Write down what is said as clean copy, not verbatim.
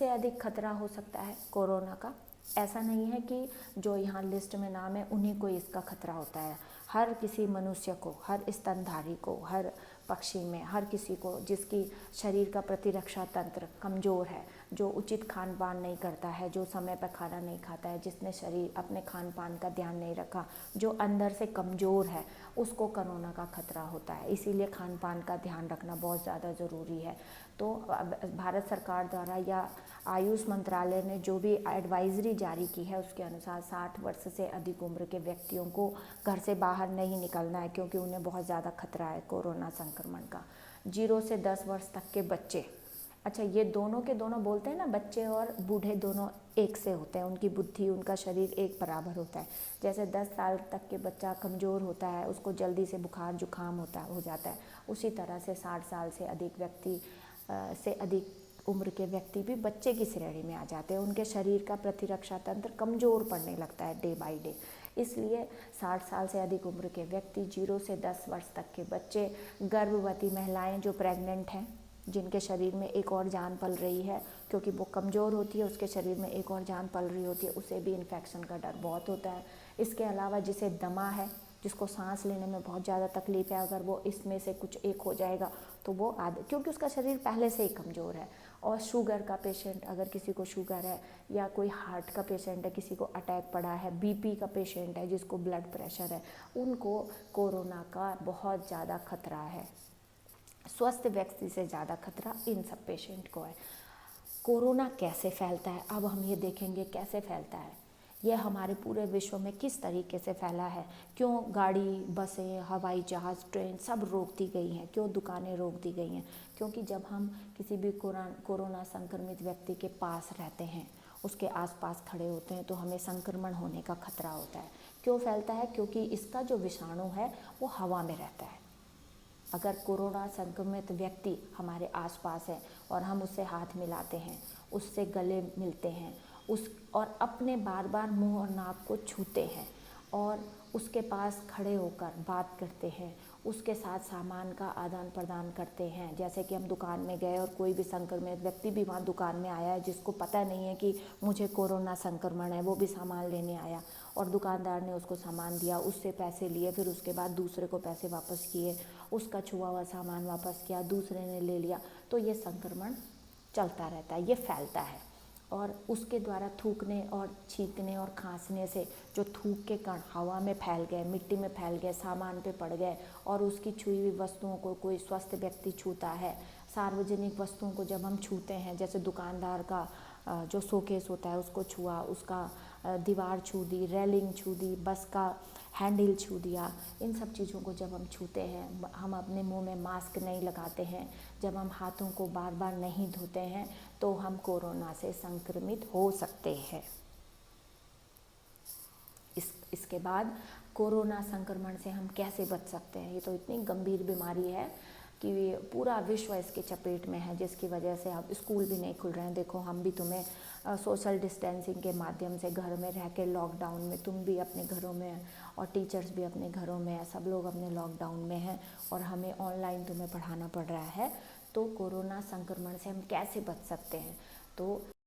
से अधिक खतरा हो सकता है कोरोना का। ऐसा नहीं है कि जो यहाँ लिस्ट में नाम है उन्हीं को इसका खतरा होता है। हर किसी मनुष्य को, हर स्तनधारी को, हर पक्षी में, हर किसी को जिसकी शरीर का प्रतिरक्षा तंत्र कमज़ोर है, जो उचित खान पान नहीं करता है, जो समय पर खाना नहीं खाता है, जिसने शरीर अपने खान पान का ध्यान नहीं रखा, जो अंदर से कमज़ोर है, उसको कोरोना का खतरा होता है। इसीलिए खान पान का ध्यान रखना बहुत ज़्यादा ज़रूरी है। तो भारत सरकार द्वारा या आयुष मंत्रालय ने जो भी एडवाइजरी जारी की है उसके अनुसार 60 वर्ष से अधिक उम्र के व्यक्तियों को घर से बाहर नहीं निकलना है, क्योंकि उन्हें बहुत ज़्यादा खतरा है कोरोना संक्रमण का। 0 से 10 वर्ष तक के बच्चे, अच्छा ये दोनों के दोनों बोलते हैं ना, बच्चे और बूढ़े दोनों एक से होते हैं, उनकी बुद्धि, उनका शरीर एक बराबर होता है। जैसे 10 साल तक के बच्चा कमज़ोर होता है, उसको जल्दी से बुखार जुकाम हो जाता है, उसी तरह से 60 साल से अधिक व्यक्ति से अधिक उम्र के व्यक्ति भी बच्चे की श्रेणी में आ जाते हैं। उनके शरीर का प्रतिरक्षा तंत्र कमज़ोर पड़ने लगता है डे बाय डे। इसलिए 60 साल से अधिक उम्र के व्यक्ति, 0 से 10 वर्ष तक के बच्चे, गर्भवती महिलाएं जो प्रेग्नेंट हैं, जिनके शरीर में एक और जान पल रही है, क्योंकि वो कमज़ोर होती है, उसके शरीर में एक और जान पल रही होती है, उसे भी इन्फेक्शन का डर बहुत होता है। इसके अलावा जिसे दमा है, जिसको सांस लेने में बहुत ज़्यादा तकलीफ़ है, अगर वो इसमें से कुछ एक हो जाएगा तो वो क्योंकि उसका शरीर पहले से ही कमज़ोर है। और शुगर का पेशेंट, अगर किसी को शुगर है, या कोई हार्ट का पेशेंट है, किसी को अटैक पड़ा है, बीपी का पेशेंट है, जिसको ब्लड प्रेशर है, उनको कोरोना का बहुत ज़्यादा खतरा है। स्वस्थ व्यक्ति से ज़्यादा खतरा इन सब पेशेंट को है। कोरोना कैसे फैलता है, अब हम ये देखेंगे कैसे फैलता है। यह हमारे पूरे विश्व में किस तरीके से फैला है, क्यों गाड़ी, बसें, हवाई जहाज़, ट्रेन सब रोक दी गई हैं, क्यों दुकानें रोक दी गई हैं। क्योंकि जब हम किसी भी कोरोना संक्रमित व्यक्ति के पास रहते हैं, उसके आसपास खड़े होते हैं, तो हमें संक्रमण होने का खतरा होता है। क्यों फैलता है? क्योंकि इसका जो विषाणु है वो हवा में रहता है। अगर कोरोना संक्रमित व्यक्ति हमारे आसपास है और हम उससे हाथ मिलाते हैं, उससे गले मिलते हैं, और अपने बार बार मुंह और नाक को छूते हैं और उसके पास खड़े होकर बात करते हैं, उसके साथ सामान का आदान प्रदान करते हैं। जैसे कि हम दुकान में गए और कोई भी संक्रमित व्यक्ति भी वहाँ दुकान में आया है, जिसको पता नहीं है कि मुझे कोरोना संक्रमण है, वो भी सामान लेने आया और दुकानदार ने उसको सामान दिया, उससे पैसे लिए, फिर उसके बाद दूसरे को पैसे वापस किए, उसका छुआ हुआ सामान वापस किया, दूसरे ने ले लिया, तो ये संक्रमण चलता रहता है, ये फैलता है। और उसके द्वारा थूकने और छींकने और खांसने से जो थूक के कण हवा में फैल गए, मिट्टी में फैल गए, सामान पे पड़ गए, और उसकी छुई हुई वस्तुओं को कोई स्वस्थ व्यक्ति छूता है, सार्वजनिक वस्तुओं को जब हम छूते हैं, जैसे दुकानदार का जो शोकेस होता है उसको छुआ, उसका दीवार छू दी, रेलिंग छू दी, बस का हैंडल छू दिया, इन सब चीज़ों को जब हम छूते हैं, हम अपने मुंह में मास्क नहीं लगाते हैं, जब हम हाथों को बार बार नहीं धोते हैं, तो हम कोरोना से संक्रमित हो सकते हैं। इसके बाद कोरोना संक्रमण से हम कैसे बच सकते हैं? ये तो इतनी गंभीर बीमारी है कि पूरा विश्व इसके चपेट में है, जिसकी वजह से अब स्कूल भी नहीं खुल रहे हैं। देखो, हम भी तुम्हें सोशल डिस्टेंसिंग के माध्यम से घर में रह के, लॉकडाउन में तुम भी अपने घरों में हैं और टीचर्स भी अपने घरों में हैं, सब लोग अपने लॉकडाउन में हैं और हमें ऑनलाइन तुम्हें पढ़ाना पड़ रहा है। तो कोरोना संक्रमण से हम कैसे बच सकते हैं? तो